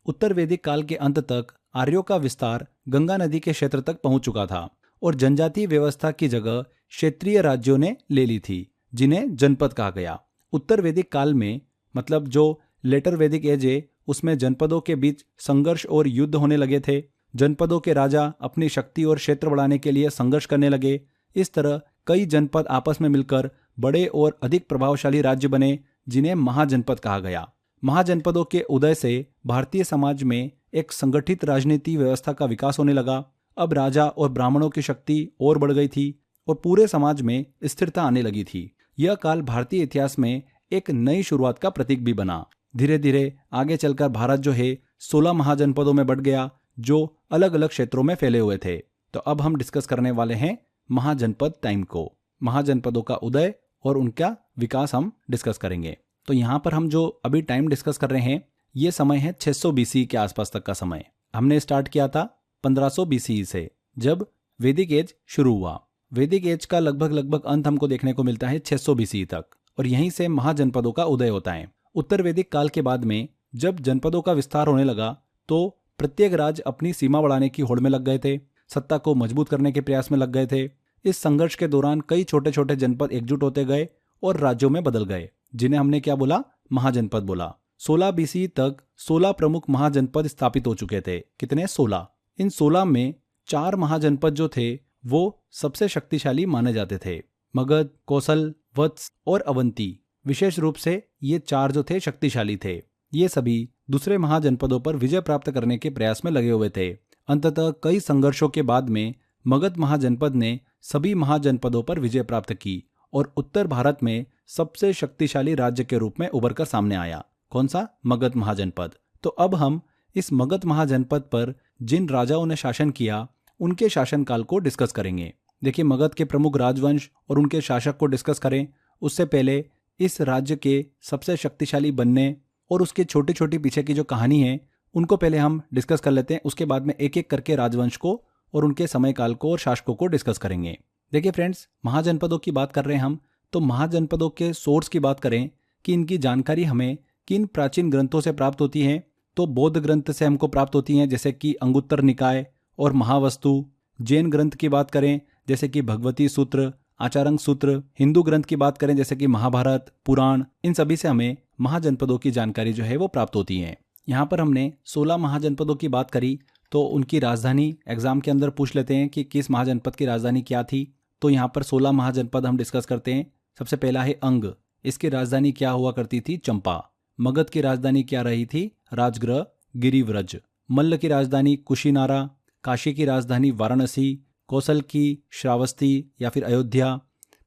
उत्तर वैदिक काल के अंत तक आर्यों का विस्तार गंगा नदी के क्षेत्र तक पहुंच चुका था और जनजातीय व्यवस्था की जगह क्षेत्रीय राज्यों ने ले ली थी, जिन्हें जनपद कहा गया। उत्तर वैदिक काल में, मतलब जो लेटर वैदिक एज है, उसमें जनपदों के बीच संघर्ष और युद्ध होने लगे थे। जनपदों के राजा अपनी शक्ति और क्षेत्र बढ़ाने के लिए संघर्ष करने लगे। इस तरह कई जनपद आपस में मिलकर बड़े और अधिक प्रभावशाली राज्य बने, जिन्हें महाजनपद कहा गया। महाजनपदों के उदय से भारतीय समाज में एक संगठित राजनीति व्यवस्था का विकास होने लगा। अब राजा और ब्राह्मणों की शक्ति और बढ़ गई थी और पूरे समाज में स्थिरता आने लगी थी। यह काल भारतीय इतिहास में एक नई शुरुआत का प्रतीक भी बना। धीरे धीरे आगे चलकर भारत जो है 16 महाजनपदों में बढ़ गया, जो अलग अलग क्षेत्रों में फैले हुए थे। तो अब हम डिस्कस करने वाले हैं महाजनपद टाइम को। महाजनपदों का उदय और उनका विकास हम डिस्कस करेंगे। तो यहाँ पर हम जो अभी टाइम डिस्कस कर रहे हैं, ये समय है 600 BC के आसपास तक का समय। हमने स्टार्ट किया था 1500 BC से, जब वैदिक एज शुरू हुआ। वैदिक एज का लगभग अंत हमको देखने को मिलता है 600 BC तक, और यहीं से महाजनपदों का उदय होता है। उत्तर वैदिक काल के बाद में जब जनपदों का विस्तार होने लगा, तो प्रत्येक राज्य अपनी सीमा बढ़ाने की होड़ में लग गए थे, सत्ता को मजबूत करने के प्रयास में लग गए थे। इस संघर्ष के दौरान कई छोटे छोटे जनपद एकजुट होते गए और राज्यों में बदल गए, जिन्हें हमने क्या बोला, महाजनपद बोला। 16 BC तक 16 प्रमुख महाजनपद स्थापित हो चुके थे। कितने? 16। इन 16 में 4 महाजनपद जो थे वो सबसे शक्तिशाली माने जाते थे। मगध, कौशल, वत्स और अवंती, विशेष रूप से ये 4 जो थे शक्तिशाली थे। ये सभी दूसरे महाजनपदों पर विजय प्राप्त करने के प्रयास में लगे हुए थे। अंततः कई संघर्षों के बाद में मगध महाजनपद ने सभी महाजनपदों पर विजय प्राप्त की और उत्तर भारत में सबसे शक्तिशाली राज्य के रूप में उभर कर सामने आया। कौन सा? मगध महाजनपद। तो अब हम इस मगध महाजनपद पर जिन राजाओं ने शासन किया, उनके शासनकाल को डिस्कस करेंगे। देखिए, मगध के प्रमुख राजवंश और उनके शासक को डिस्कस करें उससे पहले इस राज्य के सबसे शक्तिशाली बनने और उसके छोटी छोटी पीछे की जो कहानी है, उनको पहले हम डिस्कस कर लेते हैं। उसके बाद में एक एक करके राजवंश को और उनके समयकाल को और शासकों को डिस्कस करेंगे। देखिए फ्रेंड्स, महाजनपदों की बात कर रहे हैं हम, तो महाजनपदों के सोर्स की बात करें कि इनकी जानकारी हमें किन प्राचीन ग्रंथों से प्राप्त होती है, तो बौद्ध ग्रंथ से हमको प्राप्त होती हैं, जैसे कि अंगुत्तर निकाय और महावस्तु। जैन ग्रंथ की बात करें जैसे कि भगवती सूत्र, आचार्य सूत्र। हिंदू ग्रंथ की बात करें जैसे कि महाभारत, पुराण, इन सभी से हमें महाजनपदों की जानकारी जो है वो प्राप्त होती है। यहाँ पर हमने 16 महाजनपदों की बात करी, तो उनकी राजधानी एग्जाम के अंदर पूछ लेते हैं कि किस महाजनपद की राजधानी क्या थी। तो यहाँ पर 16 महाजनपद हम डिस्कस करते हैं। सबसे पहला है अंग। इसकी राजधानी क्या हुआ करती थी? चंपा। मगध की राजधानी क्या रही थी? राजगृह, गिरिव्रज। मल्ल की राजधानी कुशीनारा। काशी की राजधानी वाराणसी। कौशल की श्रावस्ती या फिर अयोध्या।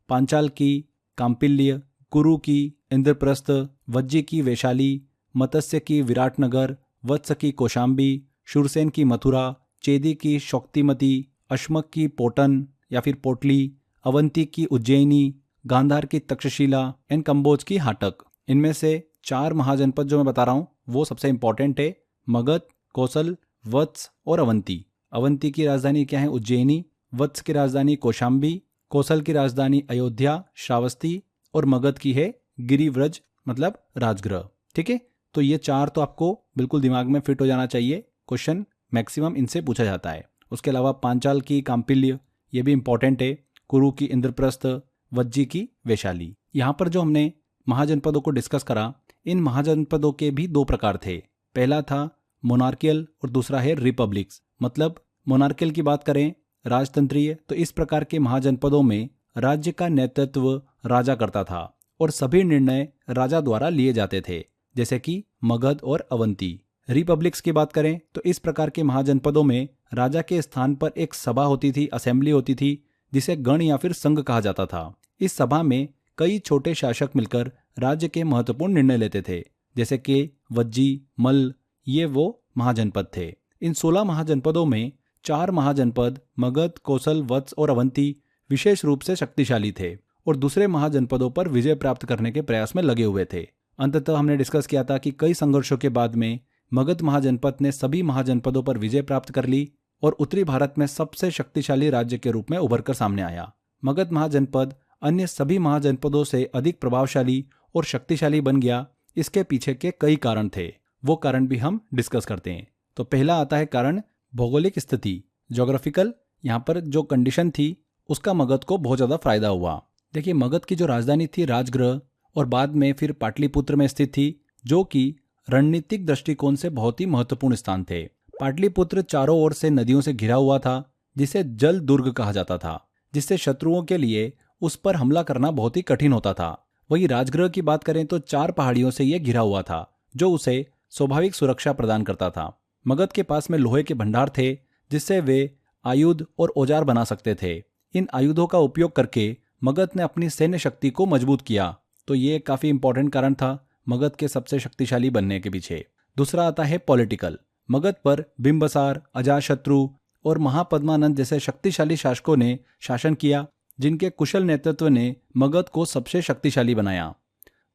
पांचाल की कांपिल्य। कुरु की इंद्रप्रस्थ। वज्जी की वैशाली। मत्स्य की विराटनगर। वत्स की कौशाम्बी। शूरसेन की मथुरा। चेदी की शौक्तिमती। अश्मक की पोटन या फिर पोटली। अवंती की उज्जैनी। गांधार की तक्षशिला एंड कंबोज की हाटक। इनमें से 4 महाजनपद जो मैं बता रहा हूँ वो सबसे इंपॉर्टेंट है, मगध, कौशल, वत्स और अवंती। अवंती की राजधानी क्या है? उज्जैनी। वत्स की राजधानी कौशाम्बी। कौशल की राजधानी अयोध्या, श्रावस्ती, और मगध की है गिरिव्रज, मतलब राजगृह। ठीक है, तो ये 4 तो आपको बिल्कुल दिमाग में फिट हो जाना चाहिए। क्वेश्चन मैक्सिमम इनसे पूछा जाता है। उसके अलावा पांचाल की कांपिल्य, ये भी इंपॉर्टेंट है। कुरु की इंद्रप्रस्थ। वज्जी की वैशाली। यहाँ पर जो हमने महाजनपदों को डिस्कस करा, इन महाजनपदों के भी 2 प्रकार थे। पहला था मोनार्कियल और दूसरा है रिपब्लिक्स। मतलब मोनार्कियल की बात करें, राजतंत्रीय, तो इस प्रकार के महाजनपदों में राज्य का नेतृत्व राजा करता था और सभी निर्णय राजा द्वारा लिए जाते थे, जैसे कि मगध और अवंती। रिपब्लिक्स की बात करें तो इस प्रकार के महाजनपदों में राजा के स्थान पर एक सभा होती थी, असेंबली होती थी, जिसे गण या फिर संघ कहा जाता था। इस सभा में कई छोटे शासक मिलकर राज्य के महत्वपूर्ण निर्णय लेते थे, जैसे कि वज्जी, मल्ल, ये वो महाजनपद थे। इन 16 महाजनपदों में 4 महाजनपद मगध, कौशल, वत्स और अवंती विशेष रूप से शक्तिशाली थे और दूसरे महाजनपदों पर विजय प्राप्त करने के प्रयास में लगे हुए थे। अंततः हमने डिस्कस किया था कि कई संघर्षों के बाद में मगध महाजनपद ने सभी महाजनपदों पर विजय प्राप्त कर ली और उत्तरी भारत में सबसे शक्तिशाली राज्य के रूप में उभर कर सामने आया। मगध महाजनपद अन्य सभी महाजनपदों से अधिक प्रभावशाली और शक्तिशाली बन गया। इसके पीछे के कई कारण थे। वो कारण भी हम डिस्कस करते हैं। तो पहला आता है कारण भौगोलिक स्थिति, ज्योग्राफिकल। यहाँ पर जो कंडीशन थी उसका मगध को बहुत ज़्यादा फायदा हुआ। देखिए, मगध की जो राजधानी थी राजगृह और बाद में फिर पाटलिपुत्र में स्थित थी, जो कि रणनीतिक दृष्टिकोण से बहुत ही महत्वपूर्ण स्थान थे। पाटलिपुत्र चारों ओर से नदियों से घिरा हुआ था, जिसे जल दुर्ग कहा जाता था, जिससे शत्रुओं के लिए उस पर हमला करना बहुत ही कठिन होता था। वहीं राजगृह की बात करें तो 4 पहाड़ियों से यह घिरा हुआ था, जो उसे स्वाभाविक सुरक्षा प्रदान करता था। मगध के पास में लोहे के भंडार थे, जिससे वे आयुध और औजार बना सकते थे। इन आयुधों का उपयोग करके मगध ने अपनी सैन्य शक्ति को मजबूत किया। तो ये काफी इंपॉर्टेंट कारण था मगध के सबसे शक्तिशाली बनने के पीछे। दूसरा आता है पॉलिटिकल। मगध पर बिंबसार, अजातशत्रु और महापद्मानंद जैसे शक्तिशाली शासकों ने शासन किया, जिनके कुशल नेतृत्व ने मगध को सबसे शक्तिशाली बनाया।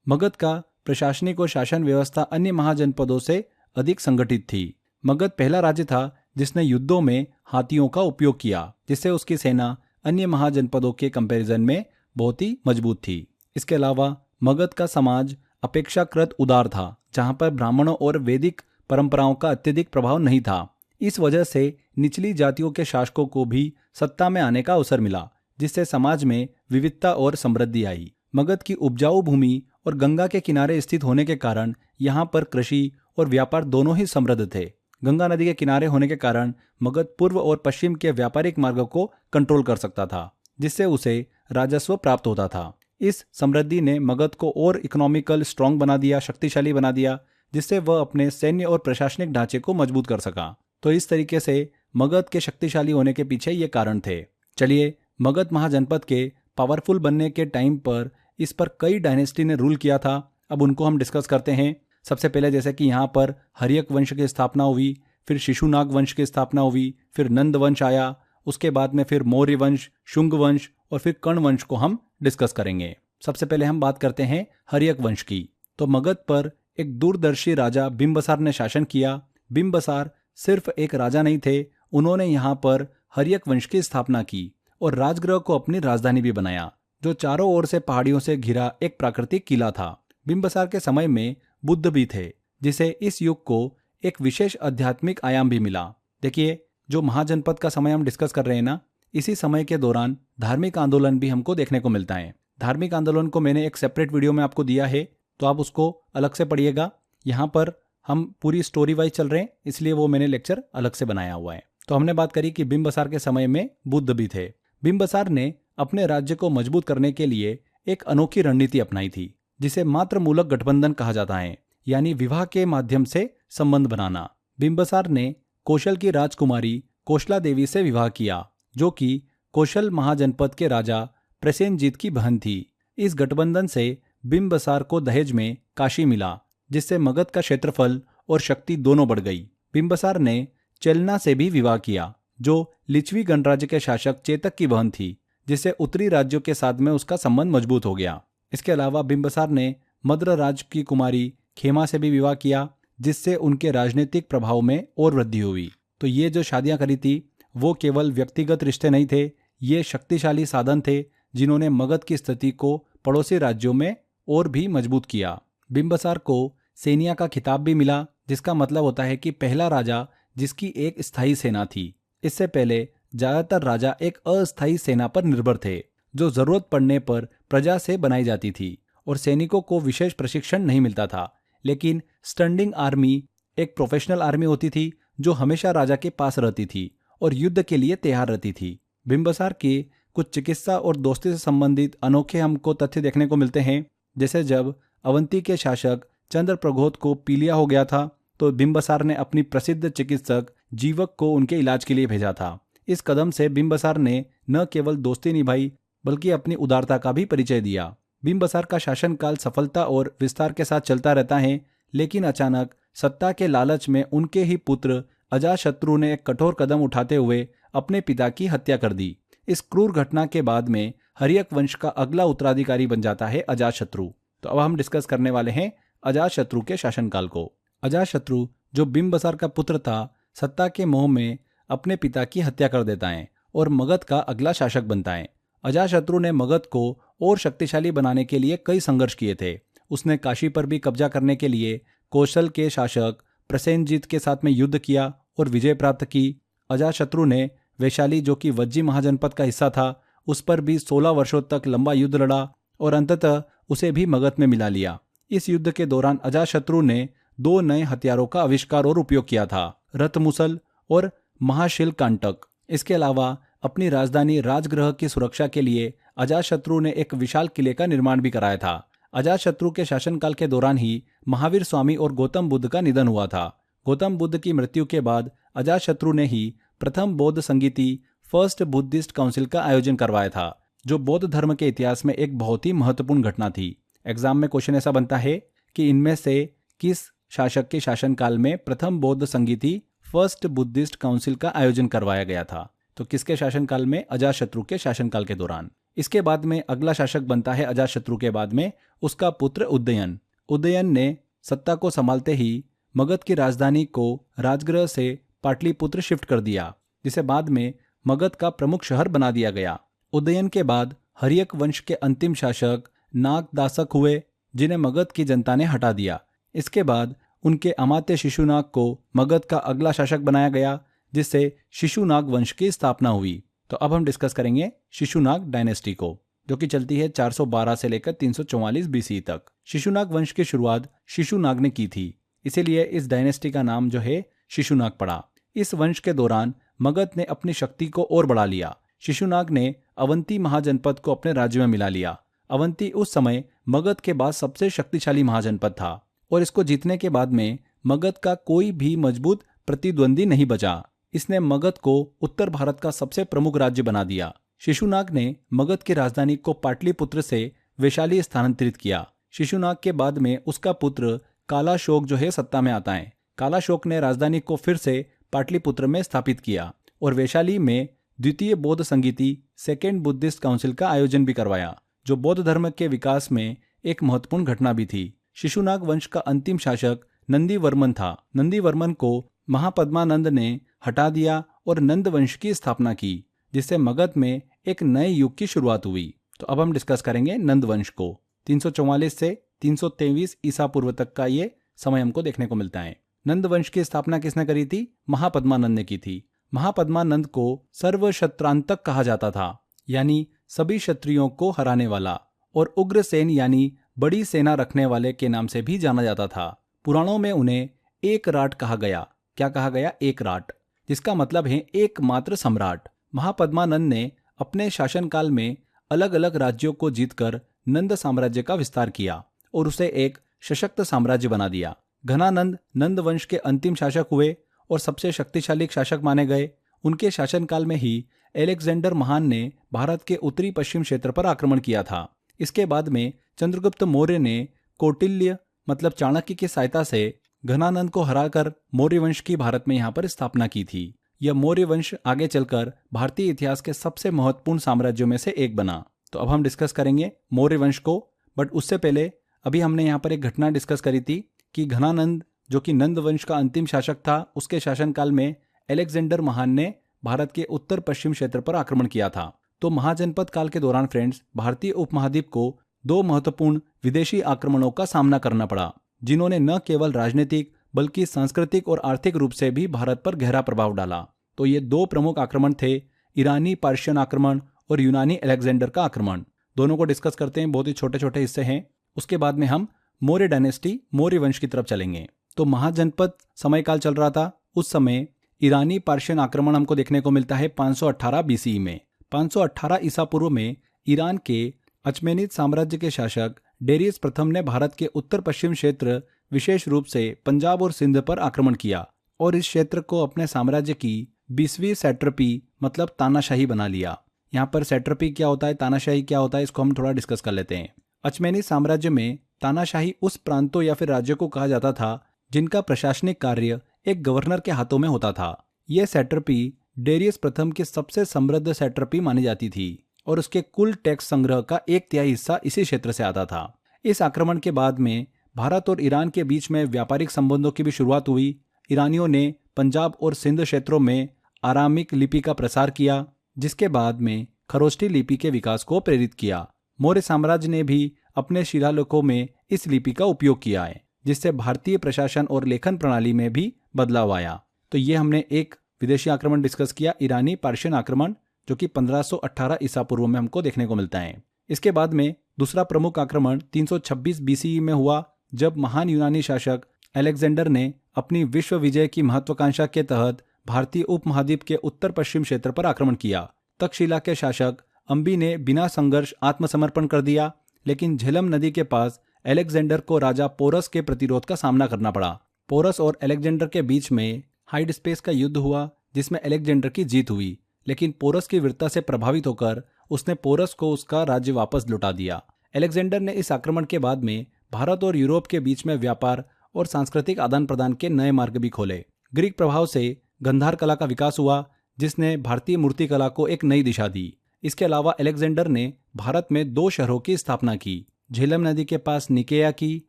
मगध का प्रशासनिक और शासन व्यवस्था अन्य महाजनपदों से अधिक संगठित थी। मगध पहला राज्य था जिसने युद्धों में हाथियों का उपयोग किया, जिससे उसकी सेना अन्य महाजनपदों के कंपैरिजन में बहुत ही मजबूत थी। इसके अलावा मगध का समाज अपेक्षाकृत उदार था, जहां पर ब्राह्मणों और वैदिक परंपराओं का अत्यधिक प्रभाव नहीं था। इस वजह से निचली जातियों के शासकों को भी सत्ता में आने का अवसर मिला, जिससे समाज में विविधता और समृद्धि आई। मगध की उपजाऊ भूमि और गंगा के किनारे स्थित होने के कारण यहाँ पर कृषि और व्यापार दोनों ही समृद्ध थे। गंगा नदी के किनारे होने के कारण मगध पूर्व और पश्चिम के व्यापारिक मार्गों को कंट्रोल कर सकता था, जिससे उसे राजस्व प्राप्त होता था। इस समृद्धि ने मगध को और इकोनॉमिकल स्ट्रांग बना दिया, शक्तिशाली बना दिया, जिससे वह अपने सैन्य और प्रशासनिक ढांचे को मजबूत कर सका। तो इस तरीके से मगध के शक्तिशाली होने के पीछे ये कारण थे। चलिए, मगध महाजनपद के पावरफुल बनने के टाइम पर इस पर कई डायनेस्टी ने रूल किया था। अब उनको हम डिस्कस करते हैं। सबसे पहले जैसे कि यहाँ पर हर्यक वंश की स्थापना हुई, फिर शिशुनाग वंश की स्थापना हुई, फिर नंद वंश आया, उसके बाद में फिर मौर्य वंश, शुंग वंश और फिर कर्ण वंश को हम डिस्कस करेंगे। सबसे पहले हम बात करते हैं हर्यक वंश की। तो मगध पर एक दूरदर्शी राजा बिंबसार ने शासन किया। बिंबसार सिर्फ एक राजा नहीं थे, उन्होंने यहाँ पर हर्यक वंश की स्थापना की और राजगृह को अपनी राजधानी भी बनाया, जो चारों ओर से पहाड़ियों से घिरा एक प्राकृतिक किला था। बिंबसार के समय में बुद्ध भी थे, जिसे इस युग को एक विशेष आध्यात्मिक आयाम भी मिला। देखिए, जो महाजनपद का समय हम डिस्कस कर रहे हैं ना, इसी समय के दौरान धार्मिक आंदोलन भी हमको देखने को मिलता है। धार्मिक आंदोलन को मैंने एक सेपरेट वीडियो में आपको दिया है, तो आप उसको अलग से पढ़िएगा। यहाँ पर हम पूरी स्टोरी वाइज चल रहे हैं, इसलिए वो मैंने लेक्चर अलग से बनाया हुआ है। तो हमने बात करी कि बिंबसार के समय में बुद्ध भी थे। बिंबसार ने अपने राज्य को मजबूत करने के लिए एक अनोखी रणनीति अपनाई थी, जिसे मातृमूलक गठबंधन कहा जाता है, यानी विवाह के माध्यम से संबंध बनाना। बिंबसार ने कौशल की राजकुमारी कौशला देवी से विवाह किया, जो कि कौशल महाजनपद के राजा प्रसेनजीत की बहन थी। इस गठबंधन से बिंबसार को दहेज में काशी मिला, जिससे मगध का क्षेत्रफल और शक्ति दोनों बढ़ गई। बिंबसार ने चेलना से भी विवाह किया, जो लिच्छवी गणराज्य के शासक चेतक की बहन थी, जिससे उत्तरी राज्यों के साथ में उसका संबंध मजबूत हो गया। इसके अलावा बिंबसार ने मद्र राज्य की कुमारी खेमा से भी विवाह किया, जिससे उनके राजनीतिक प्रभाव में और वृद्धि हुई। तो ये जो शादियां करी थी वो केवल व्यक्तिगत रिश्ते नहीं थे, ये शक्तिशाली साधन थे जिन्होंने मगध की स्थिति को पड़ोसी राज्यों में और भी मजबूत किया। बिंबसार को सेनिया का खिताब भी मिला, जिसका मतलब होता है कि पहला राजा जिसकी एक स्थायी सेना थी। इससे पहले ज्यादातर राजा एक अस्थायी सेना पर निर्भर थे, जो जरूरत पड़ने पर प्रजा से बनाई जाती थी और सैनिकों को विशेष प्रशिक्षण नहीं मिलता था। लेकिन स्टैंडिंग आर्मी एक प्रोफेशनल आर्मी होती थी, जो हमेशा राजा के पास रहती थी और युद्ध के लिए तैयार रहती थी। बिंबसार के कुछ चिकित्सा और दोस्ती से संबंधित अनोखे हमको तथ्य देखने को मिलते हैं। जैसे जब अवंती के शासक चंद्रप्रघोत को पीलिया हो गया था, तो बिंबसार ने अपनी प्रसिद्ध चिकित्सक जीवक को उनके इलाज के लिए भेजा था। इस कदम से बिंबसार ने न केवल दोस्ती निभाई, बल्कि अपनी उदारता का भी परिचय दिया। बिंबसार का शासनकाल सफलता और विस्तार के साथ चलता रहता है, लेकिन अचानक सत्ता के लालच में उनके ही पुत्र अजातशत्रु ने एक कठोर कदम उठाते हुए अपने पिता की हत्या कर दी। इस क्रूर घटना के बाद में हर्यक वंश का अगला उत्तराधिकारी बन जाता है अजातशत्रु। तो अब हम डिस्कस करने वाले हैं अजातशत्रु के शासनकाल को। अजातशत्रु, जो बिंबसार का पुत्र था, सत्ता के मोह में अपने पिता की हत्या कर देता है और मगध का अगला शासक बनता है। अजातशत्रु ने मगध को और शक्तिशाली बनाने के लिए कई संघर्ष किए थे। उसने काशी पर भी कब्जा करने के लिए कौशल के शासक प्रसेनजीत के साथ में युद्ध किया और विजय प्राप्त की। अजातशत्रु ने वैशाली, जो कि वज्जी महाजनपद का हिस्सा था, उस पर भी 16 वर्षों तक लंबा युद्ध लड़ा और अंततः उसे भी मगध में मिला लिया। इस युद्ध के दौरान अजातशत्रु ने 2 नए हथियारों का आविष्कार और उपयोग किया था, रथमुसल और महाशिलकांटक। इसके अलावा अपनी राजधानी राजगृह की सुरक्षा के लिए अजातशत्रु ने एक विशाल किले का निर्माण भी कराया था। अजातशत्रु के शासनकाल के दौरान ही महावीर स्वामी और गौतम बुद्ध का निधन हुआ था। गौतम बुद्ध की मृत्यु के बाद अजातशत्रु ने ही प्रथम बौद्ध संगीति फर्स्ट बुद्धिस्ट काउंसिल का आयोजन करवाया था, जो बौद्ध धर्म के इतिहास में एक बहुत ही महत्वपूर्ण घटना थी। एग्जाम में क्वेश्चन ऐसा बनता है कि इनमें से किस शासक के शासनकाल में प्रथम बौद्ध संगीति फर्स्ट बुद्धिस्ट काउंसिल का आयोजन करवाया गया था? तो किसके शासनकाल में? अजातशत्रु के शासनकाल के दौरान। इसके बाद में अगला शासक बनता है अजातशत्रु के बाद में उसका पुत्र उदयन। उदयन ने सत्ता को संभालते ही मगध की राजधानी को राजगृह से पाटलिपुत्र शिफ्ट कर दिया, जिसे बाद में मगध का प्रमुख शहर बना दिया गया। उदयन के बाद हर्यक वंश के अंतिम शासक नागदासक हुए, जिन्हें मगध की जनता ने हटा दिया। इसके बाद उनके अमात्य शिशुनाग को मगध का अगला शासक बनाया गया, जिससे शिशुनाग वंश की स्थापना हुई। तो अब हम डिस्कस करेंगे शिशुनाग डायनेस्टी को, जो कि चलती है 412 से लेकर 344 बीसी तक। शिशुनाग वंश की शुरुआत शिशुनाग ने की थी, इसीलिए इस डायनेस्टी का नाम जो है शिशुनाग पड़ा। इस वंश के दौरान मगध ने अपनी शक्ति को और बढ़ा लिया। शिशुनाग ने अवंती महाजनपद को अपने राज्य में मिला लिया। अवंती उस समय मगध के बाद सबसे शक्तिशाली महाजनपद था और इसको जीतने के बाद में मगध का कोई भी मजबूत प्रतिद्वंदी नहीं बचा। इसने मगध को उत्तर भारत का सबसे प्रमुख राज्य बना दिया। शिशुनाग ने मगध की राजधानी को पाटलिपुत्र से वैशाली स्थानांतरित किया। शिशुनाग के बाद में उसका पुत्र कालाशोक जो है सत्ता में आता है। कालाशोक ने राजधानी को फिर से पाटलिपुत्र में स्थापित किया और वैशाली में द्वितीय बौद्ध संगीति सेकेंड बुद्धिस्ट काउंसिल का आयोजन भी करवाया, जो बौद्ध धर्म के विकास में एक महत्वपूर्ण घटना भी थी। शिशुनाग वंश का अंतिम शासक नंदीवर्मन था। नंदीवर्मन को महापद्मानंद ने हटा दिया और नंद वंश की स्थापना की, जिससे मगध में एक नए युग की शुरुआत हुई। तो अब हम डिस्कस करेंगे नंद वंश को। 344 से 323 ईसा पूर्व तक का ये समय हमको देखने को मिलता है। नंद वंश की स्थापना किसने करी थी? महापद्मानंद ने की थी। महापद्मानंद को सर्वशत्रांतक कहा जाता था, यानी सभी क्षत्रियों को हराने वाला, और उग्रसेन यानी बड़ी सेना रखने वाले के नाम से भी जाना जाता था। पुराणों में उन्हें एक राट कहा गया। क्या कहा गया? एक राट, जिसका मतलब है एकमात्र सम्राट। महापद्मानंद ने अपने शासनकाल में अलग अलग राज्यों को जीतकर नंद साम्राज्य का विस्तार किया और उसे एक सशक्त साम्राज्य बना दिया। घनानंद नंद वंश के अंतिम शासक हुए और सबसे शक्तिशाली शासक माने गए। उनके शासनकाल में ही अलेक्जेंडर महान ने भारत के उत्तरी पश्चिम क्षेत्र पर आक्रमण किया था। इसके बाद में चंद्रगुप्त मौर्य ने कौटिल्य मतलब चाणक्य की सहायता से घनानंद को हराकर मौर्य वंश की भारत में यहाँ पर स्थापना की थी। यह मौर्य वंश आगे चलकर भारतीय इतिहास के सबसे महत्वपूर्ण साम्राज्यों में से एक बना। तो अब हम डिस्कस करेंगे मौर्य वंश को, बट उससे पहले अभी हमने यहाँ पर एक घटना डिस्कस करी थी कि घनानंद जो कि नंद वंश का अंतिम शासक था, उसके शासनकाल में अलेक्जेंडर महान ने भारत के उत्तर पश्चिम क्षेत्र पर आक्रमण किया था। तो महाजनपद काल के दौरान फ्रेंड्स, भारतीय उपमहाद्वीप को 2 महत्वपूर्ण विदेशी आक्रमणों का सामना करना पड़ा, जिन्होंने न केवल राजनीतिक बल्कि सांस्कृतिक और आर्थिक रूप से भी भारत पर गहरा प्रभाव डाला। तो ये 2 प्रमुख आक्रमण थे, ईरानी पर्शियन आक्रमण और यूनानी अलेक्जेंडर का आक्रमण। दोनों को डिस्कस करते हैं, बहुत ही छोटे छोटे हिस्से हैं। उसके बाद में हम मौर्य डायनेस्टी मौर्य वंश की तरफ चलेंगे। तो महाजनपद समयकाल चल रहा था। उस समय ईरानी पर्शियन आक्रमण हमको देखने को मिलता है 518 बीसी में। 518 ईसा पूर्व में ईरान के अचमेनिद साम्राज्य के शासक डेरियस प्रथम ने भारत के उत्तर पश्चिम क्षेत्र विशेष रूप से पंजाब और सिंध पर आक्रमण किया और इस क्षेत्र को अपने साम्राज्य की 20वीं सैट्रपी मतलब तानाशाही बना लिया। यहाँ पर सैट्रपी क्या होता है, तानाशाही क्या होता है, इसको हम थोड़ा डिस्कस कर लेते हैं। अचमेनिद साम्राज्य में तानाशाही उस प्रांतों या फिर राज्यों को कहा जाता था जिनका प्रशासनिक कार्य एक गवर्नर के हाथों में होता था। यह सैट्रपी डेरियस प्रथम की सबसे समृद्ध सैट्रपी मानी जाती थी और उसके कुल टैक्स संग्रह का 1/3 हिस्सा इसी क्षेत्र से आता था। इस आक्रमण के बाद में भारत और ईरान के बीच में व्यापारिक संबंधों की भी शुरुआत हुई। ईरानियों ने पंजाब और सिंध क्षेत्रों में आरामिक लिपि का प्रसार किया, जिसके बाद में खरोष्ठी लिपि के विकास को प्रेरित किया। मौर्य साम्राज्य ने भी अपने शिलालेखों में इस लिपि का उपयोग किया है। जिससे भारतीय प्रशासन और लेखन प्रणाली में भी बदलाव आया। तो ये हमने एक विदेशी आक्रमण डिस्कस किया, ईरानी पार्शियन आक्रमण, जो कि 1518 ईसा पूर्व में हमको देखने को मिलता है। इसके बाद में दूसरा प्रमुख आक्रमण 326 बीसीई में हुआ, जब महान यूनानी शासक अलेक्जेंडर ने अपनी विश्व विजय की महत्वाकांक्षा के तहत भारतीय उपमहाद्वीप के उत्तर पश्चिम क्षेत्र पर आक्रमण किया। तक्षशिला के शासक अंबी ने बिना संघर्ष आत्मसमर्पण कर दिया, लेकिन झेलम नदी के पास अलेक्जेंडर को राजा पोरस के प्रतिरोध का सामना करना पड़ा। पोरस और अलेक्जेंडर के बीच में हाइड स्पेस का युद्ध हुआ, जिसमें अलेक्जेंडर की जीत हुई, लेकिन पोरस की वीरता से प्रभावित होकर उसने पोरस को उसका राज्य वापस लौटा दिया। अलेक्जेंडर ने इस आक्रमण के बाद में भारत और यूरोप के बीच में व्यापार और सांस्कृतिक आदान प्रदान के नए मार्ग भी खोले। ग्रीक प्रभाव से गंधार कला का विकास हुआ, जिसने भारतीय मूर्ति कला को एक नई दिशा दी। इसके अलावा अलेक्जेंडर ने भारत में 2 शहरों की स्थापना की, झेलम नदी के पास निकेया की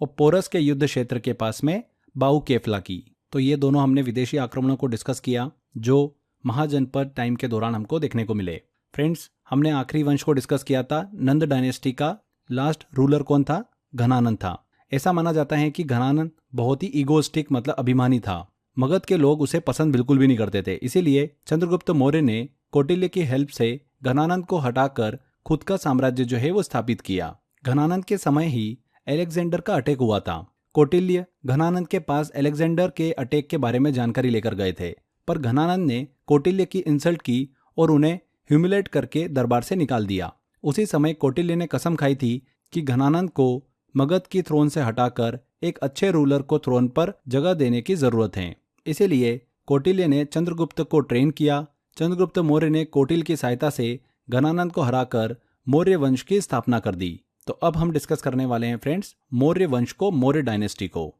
और पोरस के युद्ध क्षेत्र के पास में बाउकेफला की। तो ये दोनों हमने विदेशी आक्रमणों को डिस्कस किया जो महाजनपद टाइम के दौरान हमको देखने को मिले। फ्रेंड्स, हमने आखिरी वंश को डिस्कस किया था, नंद डायनेस्टी का लास्ट रूलर कौन था? घनानंद था। ऐसा माना जाता है कि घनानंद बहुत ही ईगोस्टिक मतलब अभिमानी था। मगध के लोग उसे पसंद बिल्कुल भी नहीं करते थे, इसीलिए चंद्रगुप्त मौर्य ने कौटिल्य की हेल्प से घनानंद को हटाकर खुद का साम्राज्य जो है वो स्थापित किया। घनानंद के समय ही अलेक्जेंडर का अटैक हुआ था। कौटिल्य घनानंद के पास अलेक्जेंडर के अटैक के बारे में जानकारी लेकर गए थे, पर घनानंद ने कौटिल्य की इंसल्ट की और उन्हें ह्यूमिलेट करके दरबार से निकाल दिया। उसी समय कौटिल्य ने कसम खाई थी कि घनानंद को मगध की थ्रोन से हटाकर एक अच्छे रूलर को थ्रोन पर जगह देने की जरूरत है। इसीलिए कौटिल्य ने चंद्रगुप्त को ट्रेन किया। चंद्रगुप्त मौर्य ने कौटिल्य की सहायता से घनानंद को हराकर मौर्य वंश की स्थापना कर दी। तो अब हम डिस्कस करने वाले हैं फ्रेंड्स मौर्य वंश को, मौर्य डायनेस्टी को।